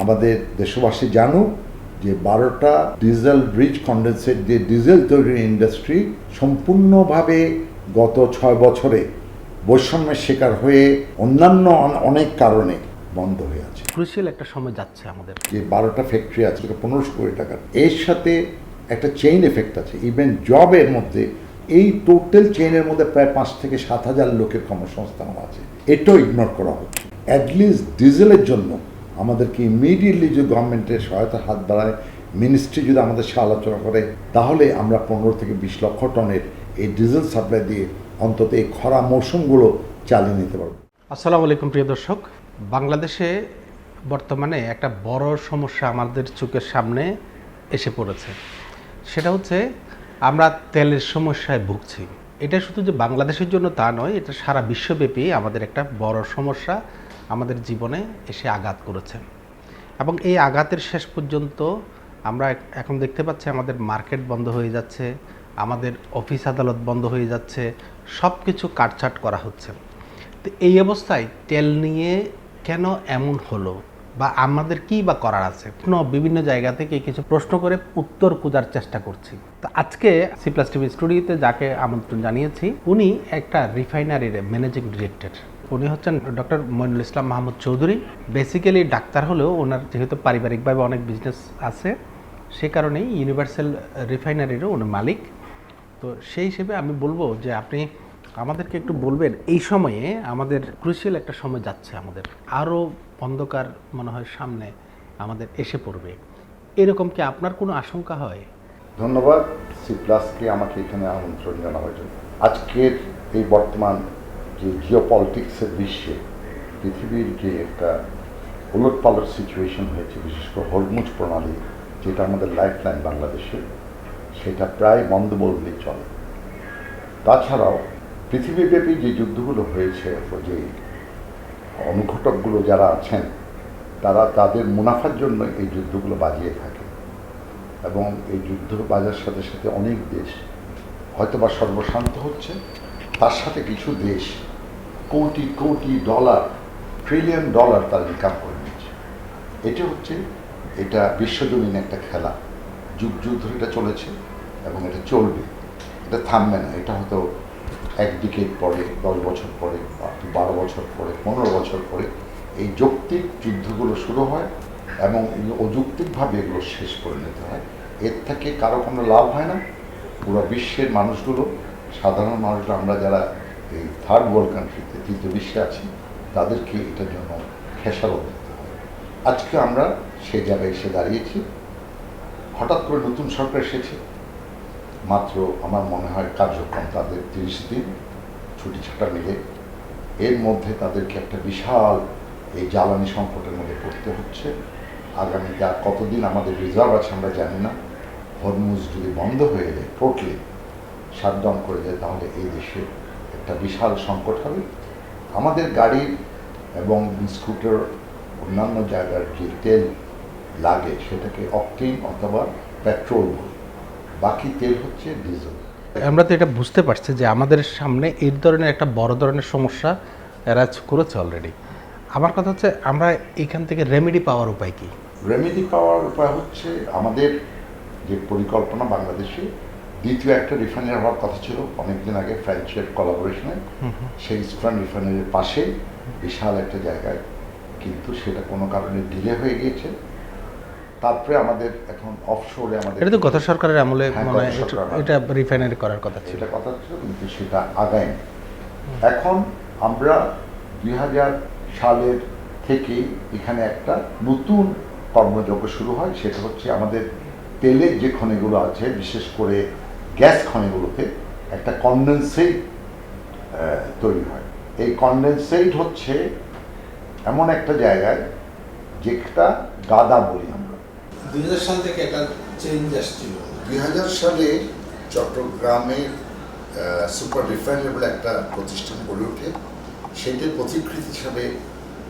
আমাদের দেশবাসী জানুক যে 12টা ডিজেল রিচ কন্ডেন্সেট যে ডিজেল তৈরির ইন্ডাস্ট্রি সম্পূর্ণভাবে গত 6 বছরে বৈষম্যের শিকার হয়ে অন্যান্য অনেক কারণে বন্ধ হয়ে আছে। ক্রুশিয়াল একটা সময় যাচ্ছে আমাদের, যে 12টা ফ্যাক্টরি আছে 1500 কোটি টাকার, এর সাথে একটা চেইন এফেক্ট আছে। ইভেন জবের মধ্যে এই টোটাল চেইনের মধ্যে প্রায় 5 থেকে 7,000 লোকের কর্মসংস্থান আছে, এটাও ইগনোর করা হচ্ছে। অ্যাটলিস্ট ডিজেলের জন্য আমাদেরকে ইমিডিয়েটলি যদি গভর্নমেন্টের সহায়তা হাত বাড়ায়, মিনিস্ট্রি যদি আমাদের সাথে আলোচনা করে, তাহলে আমরা 15 থেকে 20 লক্ষ টনের এই ডিজেল সাপ্লাই দিয়ে অন্তত এই খরা মৌসুমগুলো চালিয়ে নিতে পারবো। আসসালামু আলাইকুম প্রিয় দর্শক। বাংলাদেশে বর্তমানে একটা বড় সমস্যা আমাদের চোখের সামনে এসে পড়েছে, সেটা হচ্ছে আমরা তেলের সমস্যায় ভুগছি। এটা শুধু যে বাংলাদেশের জন্য তা নয়, এটা সারা বিশ্বব্যাপী আমাদের একটা বড় সমস্যা আমাদের জীবনে এসে আঘাত করেছে। এবং এই আঘাতের শেষ পর্যন্ত আমরা এখন দেখতে পাচ্ছি আমাদের মার্কেট বন্ধ হয়ে যাচ্ছে, আমাদের অফিস আদালত বন্ধ হয়ে যাচ্ছে, সব কিছু কাটছাট করা হচ্ছে। তো এই অবস্থায় তেল নিয়ে কেন এমন হলো বা আমাদের কি বা করার আছে, বিভিন্ন জায়গা থেকে কিছু প্রশ্ন করে উত্তর খোঁজার চেষ্টা করছি। তো আজকে সি প্লাস টিভি স্টুডিওতে যাকে আমন্ত্রণ জানিয়েছি, উনি একটা রিফাইনারির ম্যানেজিং ডিরেক্টর। উনি হচ্ছেন doctor Moinul Islam Mahmud Chowdhury. Basically doctor হলেও ওনার যেহেতু পারিবারিকভাবে অনেক বিজনেস আছে, সে কারণেই ইউনিভার্সাল রিফাইনারিরও উনি মালিক। তো সেই হিসেবে আমি বলবো যে আপনি আমাদেরকে একটু বলবেন, এই সময়ে আমাদের ক্রুশিয়াল একটা সময় যাচ্ছে, আমাদের আরও অন্ধকার মনে হয় সামনে আমাদের এসে পড়বে, এরকম কি আপনার কোনো আশঙ্কা হয়? ধন্যবাদ সি প্লাসকে আমাকে এখানে আমন্ত্রণ জানাবার জন্য। আজকের এই বর্তমান যে জিওপলিটিক্সের বিশ্বে পৃথিবীর যে একটা উলটপালট সিচুয়েশন হয়েছে, বিশেষ করে হরমুজ প্রণালী যেটা আমাদের লাইফলাইন বাংলাদেশে, সেটা প্রায় বন্ধ বললেই চলে। তাছাড়াও পৃথিবীব্যাপী যে যুদ্ধগুলো হয়েছে, যে অনুঘটকগুলো যারা আছেন তারা তাদের মুনাফার জন্য এই যুদ্ধগুলো বাজিয়ে থাকে, এবং এই যুদ্ধ বাজার সাথে সাথে অনেক দেশ হয়তোবা সর্বশান্ত হচ্ছে, তার সাথে কিছু দেশ crore crore dollar, trillion dollar তার ইনকাম করে নিচ্ছে। এটা বিশ্বজনীন একটা খেলা, যুগ যুগ ধরে এটা চলেছে এবং এটা চলবে, এটা থামবে না। এটা হয়তো 1 ডিকেড পরে, 10 বছর পরে, 12 বছর পরে, 15 বছর পরে এই যৌক্তিক যুদ্ধগুলো শুরু হয় এবং অযৌক্তিকভাবে এগুলো শেষ করে নিতে হয়। এর থেকে কারো কোনো লাভ হয় না। পুরো বিশ্বের মানুষগুলো, সাধারণ মানুষরা, আমরা যারা এই থার্ড ওয়ার্ল্ড কান্ট্রিতে, তৃতীয় বিশ্বে আছি, তাদেরকে এটার জন্য খেসারত দিতে হয়। আজকে আমরা সেই জায়গায় এসে দাঁড়িয়েছি। হঠাৎ করে নতুন সরকার এসেছে, মাত্র আমার মনে হয় কার্যক্রম তাদের 30 দিন ছুটি ছাটা মিলে, এর মধ্যে তাদেরকে একটা বিশাল এই জ্বালানি সংকটের মধ্যে পড়তে হচ্ছে। আগামীতে আর কতদিন আমাদের রিজার্ভ আছে আমরা জানি না। হরমুজ যদি বন্ধ হয়ে যায়, টোটালি শাটডাউন করে যায়, তাহলে এই দেশে একটা বিশাল সংকট হবে। আমাদের গাড়ির এবং স্কুটার অন্যান্য জায়গার যে তেল লাগে সেটাকে অকটেন অথবা পেট্রোল, বাকি তেল হচ্ছে ডিজেল। আমরা তো এটা বুঝতে পারছি যে আমাদের সামনে এই ধরনের একটা বড় ধরনের সমস্যা এরা করেছে অলরেডি। আমার কথা হচ্ছে, আমরা এখান থেকে রেমেডি পাওয়ার উপায় কি? রেমেডি পাওয়ার উপায় হচ্ছে, আমাদের যে পরিকল্পনা, বাংলাদেশে দ্বিতীয় একটা রিফাইনারি হওয়ার কথা ছিল অনেকদিন আগে ফ্রেঞ্চের কোলাবোরেশনে, সেই ইস্টার্ন রিফাইনারির পাশে বিশাল একটা জায়গায়, কিন্তু সেটা কোনো কারণে ডিলে হয়ে গিয়েছে। তারপরে আমাদের এখন অফশোরে আমাদের, এটা তো গত সরকারের আমলে মনে হয় এটা রিফাইনারি করার কথা ছিল, কিন্তু সেটা আগায়। এখন আমরা 2000 সালের থেকে এখানে একটা নতুন কর্মযজ্ঞ শুরু হয়। সেটা হচ্ছে আমাদের তেলের যে খনিগুলো আছে, বিশেষ করে গ্যাস খনিগুলোতে একটা কনডেনসেট তৈরি হয়। এই কনডেনসেট হচ্ছে এমন একটা জায়গায় যেটা গাদা বলি আমরা। 2000 সাল থেকে একটা চেঞ্জ আসছিল। 2000 সালে চট্টগ্রামের সুপার রিফাইনারি বলে একটা প্রতিষ্ঠান গড়ে ওঠে। সেটির প্রতিকৃতি হিসাবে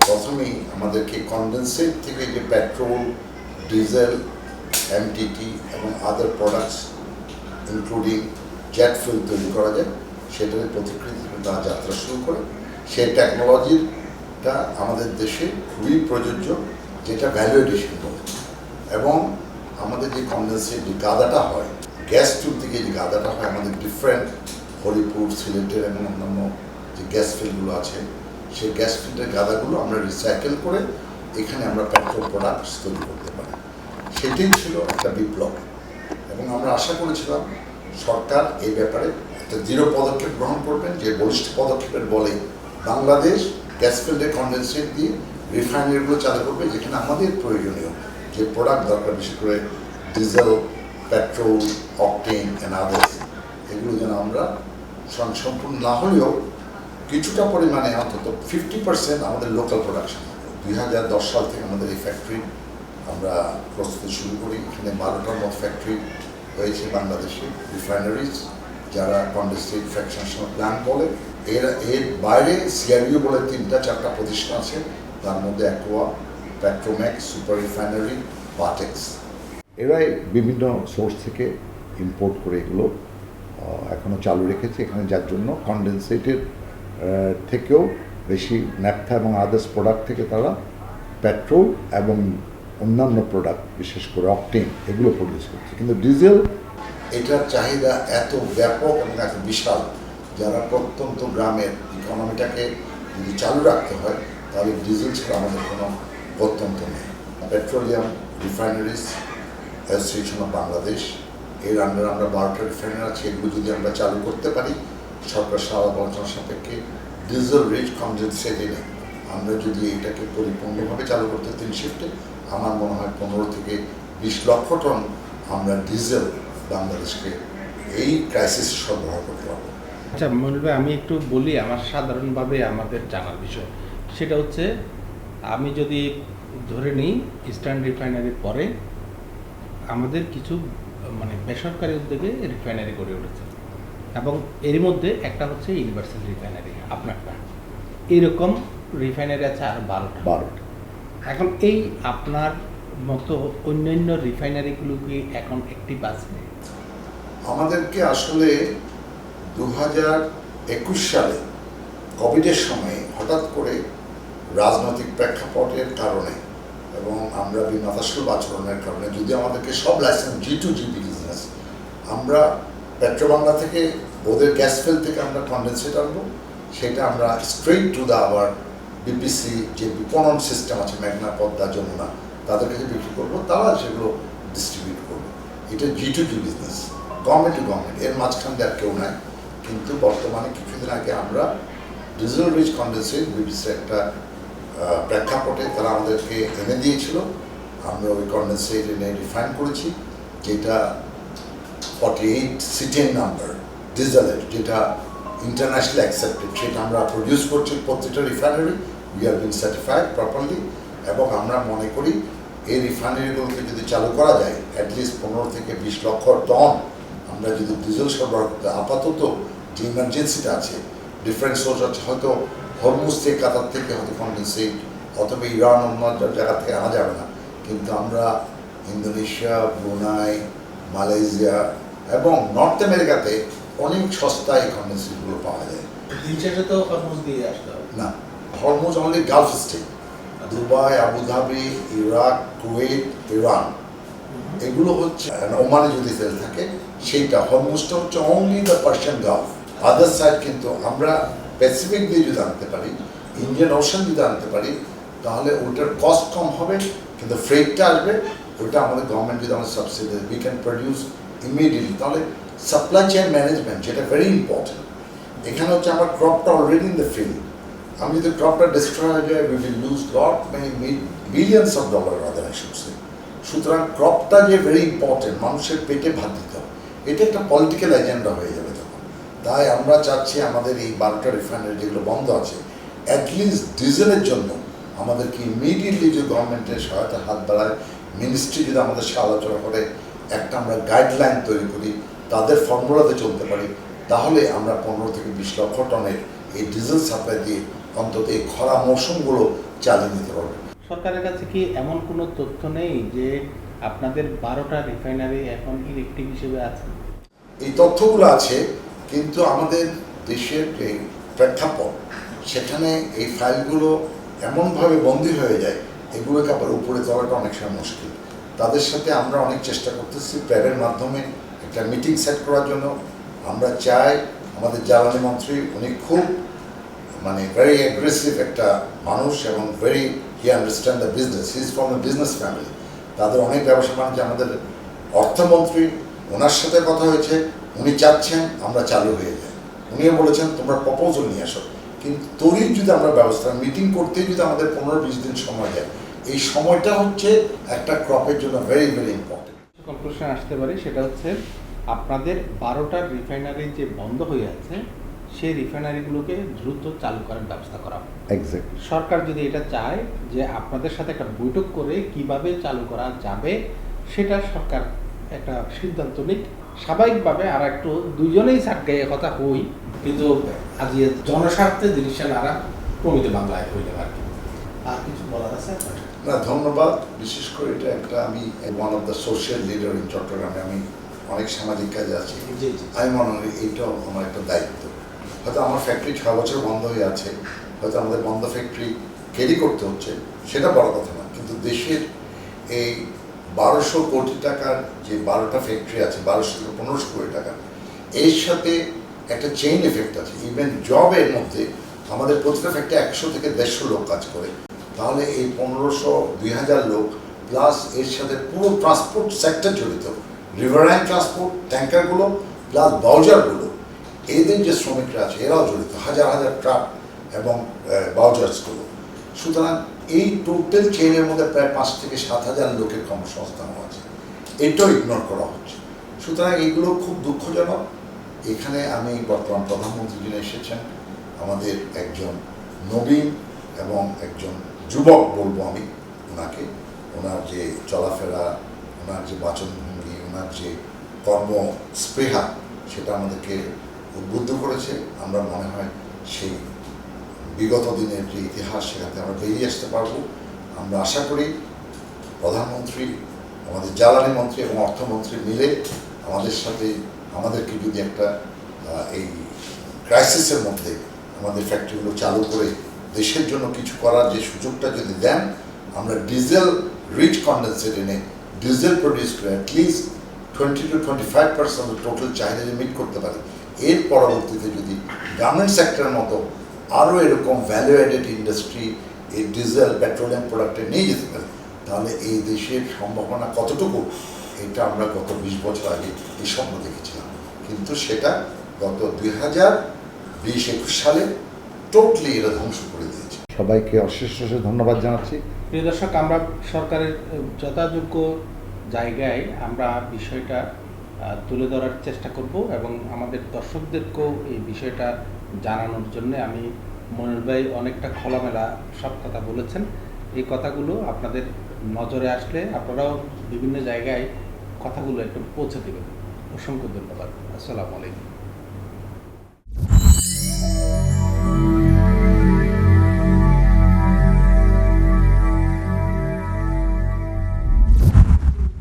প্রথমেই আমাদেরকে কনডেনসেট থেকে যে পেট্রোল, ডিজেল, এমটিটি এবং আদার প্রোডাক্টস ইনক্লুডিং জেট ফুয়েল তৈরি করা যায়, সেটার প্রতিকৃতি তারা যাত্রা শুরু করে। সেই টেকনোলজিটা আমাদের দেশে খুবই প্রযোজ্য যেটা ভ্যালু এডিশন বলে। এবং আমাদের যে কন্ডেন্সেট যে গাদাটা হয়, গ্যাস টিউব থেকে যে গাদাটা হয়, আমাদের ডিফারেন্ট হরিপুর, সিলেটের এবং অন্যান্য যে গ্যাস ফিল্ডগুলো আছে, সেই গ্যাস ফিল্ডের গাদাগুলো আমরা রিসাইকেল করে এখানে আমরা পেট্রোল প্রোডাক্টস তৈরি করতে পারি। সেটাই ছিল একটা বিপ্লব। এবং আমরা আশা করেছিলাম সরকার এই ব্যাপারে একটা দৃঢ় পদক্ষেপ গ্রহণ করবেন, যে বলিষ্ঠ পদক্ষেপের বলে বাংলাদেশ গ্যাস ফিল্ডের কন্ডেন্সেট দিয়ে রিফাইনারিগুলো চালু করবে, যেখানে আমাদের প্রয়োজনীয় যে প্রোডাক্ট দরকার, বিশেষ করে diesel, petrol, octane and others, এগুলো যেন আমরা সম্পূর্ণ না হলেও কিছুটা পরিমাণে অন্তত 50% আমাদের লোকাল প্রোডাকশন। 2010 সাল থেকে আমাদের এই ফ্যাক্টরি আমরা প্রস্তুতি শুরু করি। এখানে 12টার মতো ফ্যাক্টরি হয়েছে বাংলাদেশে, রিফাইনারিজ, যারা কন্ডেন্সেট ফ্র্যাকশনেশন প্ল্যান্ট বলে। এর বাইরে সিআরইউ বলে 3-4টা প্রতিষ্ঠান আছে, তার মধ্যে অ্যাকোয়া, পেট্রোম্যাক্স, সুপার রিফাইনারি, বাটেক্স। এরাই বিভিন্ন সোর্স থেকে ইম্পোর্ট করে এগুলো এখনও চালু রেখেছে এখানে, যার জন্য কন্ডেন্সেটের থেকেও বেশি ন্যাপথা এবং আদার্স প্রোডাক্ট থেকে তারা পেট্রোল এবং অন্যান্য প্রোডাক্ট, বিশেষ করে অকটেন, এগুলো প্রডিউস করছে। কিন্তু ডিজেল এটার চাহিদা এত ব্যাপক এবং এত বিশাল, যারা প্রত্যন্ত গ্রামের ইকোনমিটাকে যদি চালু রাখতে হয়, তাহলে ডিজেল ছাড়া আমাদের কোনো প্রত্যন্ত নেই। পেট্রোলিয়াম রিফাইনারিজ অ্যাসোসিয়েশন অফ বাংলাদেশ, এর আন্ডারে আমরা 12টা রিফাইনারি আছে। এগুলো যদি আমরা চালু করতে পারি সরকার সারা আলোচনা সাপেক্ষে, ডিজেল রিচ কন্ডেন্সেট এনে আমরা যদি এটাকে পরিপূর্ণভাবে চালু করতে 3 শিফটে, আমার মনে হয় 15 থেকে 20 লক্ষ টন আমরা ডিজেল বাংলাদেশকে এই ক্রাইসিসে সরবরাহ করতে পারবো। আচ্ছা মনির ভাই, আমি একটু বলি আমার সাধারণভাবে আমাদের জানার বিষয়, সেটা হচ্ছে আমি যদি ধরে নিই ইস্টার্ন রিফাইনারির পরে আমাদের কিছু মানে বেসরকারি উদ্যোগে রিফাইনারি গড়ে উঠেছে, এবং এর মধ্যে একটা হচ্ছে ইউনিভার্সাল রিফাইনারি, আপনারটা। এইরকম রিফাইনারি আছে আর 12টা। এখন এই আপনার মতো অন্যান্য রিফাইনারিগুলো কি এখন অ্যাক্টিভ আছে? আমাদেরকে আসলে 2021 সালে কোভিডের সময় হঠাৎ করে রাজনৈতিক প্রেক্ষাপটের কারণে এবং আমরা বিনাশাসুলভ আচরণের কারণে, যদি আমাদেরকে সব লাইসেন্স G2G বিজনেস, আমরা পেট্রোবাংলা থেকে ওদের গ্যাস ফিল্ড থেকে আমরা কন্ডেন্সেট আনবো, সেটা আমরা straight to the our BPC যে বিপণন সিস্টেম আছে, মেঘনা, পদ্মা, যমুনা, তাদের কাছে বিক্রি করবো, তারা সেগুলো ডিস্ট্রিবিউট করবে। এটা G2G business, government to government, এর মাঝখান আর কেউ নাই। কিন্তু বর্তমানে কিছুদিন আগে আমরা ডিজেল রিচ কন্ডেন্সেট বিপিসি একটা প্রেক্ষাপটে তারা আমাদেরকে এনে দিয়েছিল, আমরা ওই কন্ডেন্সেট এনে রিফাইন করেছি, যেটা 48 সিটেন নাম্বার ডিজেলের, যেটা ইন্টারন্যাশনালি অ্যাকসেপ্টেড, সেটা আমরা প্রডিউস করছি প্রত্যেকটা refinery. We are been certified properly. এবং আমরা মনে করি এই রিফাইনারিগুলোকে যদি চালু করা যায়, অ্যাটলিস্ট 15 থেকে 20 লক্ষ টন আমরা যদি ডিজেল সরবরাহ করতে, আপাতত যে ইমার্জেন্সিটা আছে, ডিফারেন্ট সোর্স আছে, হয়তো হরমুজ থেকে, কাতার থেকে হয়তো কন্ডেন্সেট, অথবা ইরান, অন্য জায়গা থেকে আনা যাবে না, কিন্তু আমরা ইন্দোনেশিয়া, ব্রুনাই, মালয়েশিয়া এবং নর্থ আমেরিকাতে অনেক সস্তায় কন্ডেন্সেটগুলো পাওয়া যায়। দিন শেষে তো হরমুজ দিয়ে আসতে হবে না, Hormuz only Gulf state, Dubai, Abu Dhabi, Iraq, Kuwait, Iran, এগুলো হচ্ছে ওমানে যদি তেল থাকে সেইটা। হরমুজটা হচ্ছে only the Persian Gulf, other side. কিন্তু আমরা প্যাসিফিক দিয়ে যদি আনতে পারি, ইন্ডিয়ান ওশান যদি আনতে পারি, তাহলে ওটার কস্ট কম হবে, কিন্তু ফ্রেটটা আসবে। ওটা আমাদের গভর্নমেন্ট যদি আমাদের subsidy, we can produce immediately. তাহলে সাপ্লাই চেইন ম্যানেজমেন্ট, যেটা ভেরি ইম্পর্টেন্ট। এখানে হচ্ছে আমার ক্রপটা অলরেডি ইন দ্য ফিল্ড, আমি যদি ক্রপটা ডিস্ট্রয় হয়ে যায়, we will lose lot many billions of dollar rather I should say. সুতরাং ক্রপটা যে ভেরি ইম্পর্টেন্ট, মানুষের পেটে ভাত দিতে হবে, এটা একটা পলিটিক্যাল এজেন্ডা হয়ে যাবে তখন। তাই আমরা চাচ্ছি আমাদের এই 12টা রিফাইনারি যেগুলো বন্ধ আছে, অ্যাটলিস্ট ডিজেলের জন্য আমাদেরকে ইমিডিয়েটলি যে গভর্নমেন্টের সহায়তা হাত বাড়ায়, মিনিস্ট্রি যদি আমাদের সাথে আলোচনা করে একটা আমরা গাইডলাইন তৈরি করি, তাদের ফর্মুলাতে চলতে পারি, তাহলে আমরা 15 থেকে 20 লক্ষ টনের এই ডিজেল সাপ্লাই দিয়ে অন্তত এই খরা মৌসুমগুলো চালিয়ে নিতে পারবে। সরকারের কাছে কি এমন কোনো তথ্য নেই যে আপনাদের 12টা রিফাইনারি এখন ইলেকট্রিক হিসেবে আছে? এই তথ্যগুলো আছে, কিন্তু আমাদের দেশের যে প্রেক্ষাপট, সেখানে এই ফাইলগুলো এমনভাবে বন্দী হয়ে যায়, এগুলোকে আবার উপরে তোলাটা অনেক সময় মুশকিল। তাদের সাথে আমরা অনেক চেষ্টা করতেছি প্র্যাবের মাধ্যমে একটা মিটিং সেট করার জন্য। আমরা চাই আমাদের জ্বালানি মন্ত্রী উনি খুব মানে ভেরি অ্যাগ্রেসিভ একটা মানুষ এবং very he understand the business, he is from a business family. তাদের অনেক ব্যবসা বাণিজ্য। আমাদের অর্থমন্ত্রী ওনার সাথে কথা হয়েছে, উনি চাচ্ছেন আমরা চালু হয়ে যাই। উনিও বলেছেন তোমরা প্রপোজাল নিয়ে আসো, কিন্তু তৈরি যদি আমরা ব্যবস্থা মিটিং করতেই যদি আমাদের 15-20 দিন সময় দেয়, এই সময়টা হচ্ছে একটা ক্রপের জন্য ভেরি ভেরি ইম্পর্টেন্ট। কনক্লুশন আসতে পারি সেটা হচ্ছে আপনাদের 12টার রিফাইনারি যে বন্ধ হয়ে আছে সেই রিফাইনারিগুলোকে দ্রুত চালু করার ব্যবস্থা করা হবে। এক্স্যাক্টলি। সরকার যদি এটা চায় যে আপনাদের সাথে একটা বৈঠক করে কিভাবে চালু করা যাবে সেটা সরকার একটা সিদ্ধান্ত নিক স্বাভাবিকভাবে। আর একটু দুজনেই সাটগায়ে কথা হই, কিন্তু আজকে জনস্বার্থে জিনিসটা নারা প্রমিত বাংলায় হইলে আর কি। আর কিছু বলার আছে আপনার? না, ধন্যবাদ। বিশেষ করে এটা একটা আমি one of the social leader in চট্টগ্রামে, আমি অনেক সামাজিক কাজে আছি। জি জি। আমি মনে করি এইটাও আমার একটা দায়িত্ব। হয়তো আমার ফ্যাক্টরি 6 বছর বন্ধ হয়ে আছে, হয়তো আমাদের বন্ধ ফ্যাক্টরি ক্যারি করতে হচ্ছে, সেটা বড় কথা না। কিন্তু দেশের এই 1200 কোটি টাকার যে 12টা ফ্যাক্টরি আছে, 1200 থেকে 1500 কোটি টাকা, এর সাথে একটা চেইন এফেক্ট আছে। ইভেন জবের মধ্যে আমাদের প্রতিটা ফ্যাক্টরি 100 থেকে 150 লোক কাজ করে। তাহলে এই 1500-2000 লোক প্লাস এর সাথে পুরো ট্রান্সপোর্ট সেক্টর জড়িত, রিভারাইন ট্রান্সপোর্ট, ট্যাঙ্কারগুলো প্লাস বাউজারগুলো, এদের যে শ্রমিকরা আছে এরাও জড়িত, হাজার হাজার ট্রাক এবং বাউজার্সগুলো। সুতরাং এই টোটাল চেইনের মধ্যে প্রায় 5 থেকে 7,000 লোকের কর্মসংস্থান আছে, এটাও ইগনোর করা হচ্ছে। সুতরাং এগুলো খুব দুঃখজনক। এখানে আমি বর্তমান প্রধানমন্ত্রী যিনি এসেছেন, আমাদের একজন নবীন এবং একজন যুবক বলবো আমি ওনাকে, ওনার যে চলাফেরা, ওনার যে বাচনভঙ্গি, ওনার যে কর্মস্পৃহা, সেটা আমাদেরকে উদ্বুদ্ধ করেছে। আমরা মনে হয় সেই বিগত দিনের যে ইতিহাস, সেখান থেকে আমরা বেরিয়ে আসতে পারবো। আমরা আশা করি প্রধানমন্ত্রী, আমাদের জ্বালানি মন্ত্রী এবং অর্থমন্ত্রী মিলে আমাদের সাথে আমাদেরকে যদি একটা এই ক্রাইসিসের মধ্যে আমাদের ফ্যাক্টরিগুলো চালু করে দেশের জন্য কিছু করার যে সুযোগটা যদি দেন, আমরা ডিজেল রিচ কন্ডেন্সেট এনে ডিজেল প্রডিউস করে অ্যাটলিস্ট 20-25% টোটাল চাহিদা যদি মিট করতে পারি, এর পরবর্তীতে যদি গার্মেন্ট সেক্টরের মতো আরও এরকম ভ্যালু অ্যাডেড ইন্ডাস্ট্রি এই ডিজেল পেট্রোলিয়াম প্রোডাক্টে নিয়ে যেতে পারি, তাহলে এই দেশের সম্ভাবনা কতটুকু, এটা আমরা গত 20 বছর আগে এই স্বপ্ন দেখেছিলাম। কিন্তু সেটা গত 2020-21 সালে টোটালি এরা ধ্বংস করে দিয়েছে। সবাইকে অশেষ অশেষ ধন্যবাদ জানাচ্ছি। প্রিয় দর্শক, আমরা সরকারের যথাযোগ্য জায়গায় আমরা বিষয়টা তুলে ধরার চেষ্টা করব এবং আমাদের দর্শকদেরকেও এই বিষয়টা জানানোর জন্য আমি মনির ভাই অনেকটা খোলামেলা সব কথা বলেছেন। এই কথাগুলো আপনাদের নজরে আসলে আপনারাও বিভিন্ন জায়গায় কথাগুলো একটু পৌঁছে দেবেন। অসংখ্য ধন্যবাদ। আসসালামু আলাইকুম।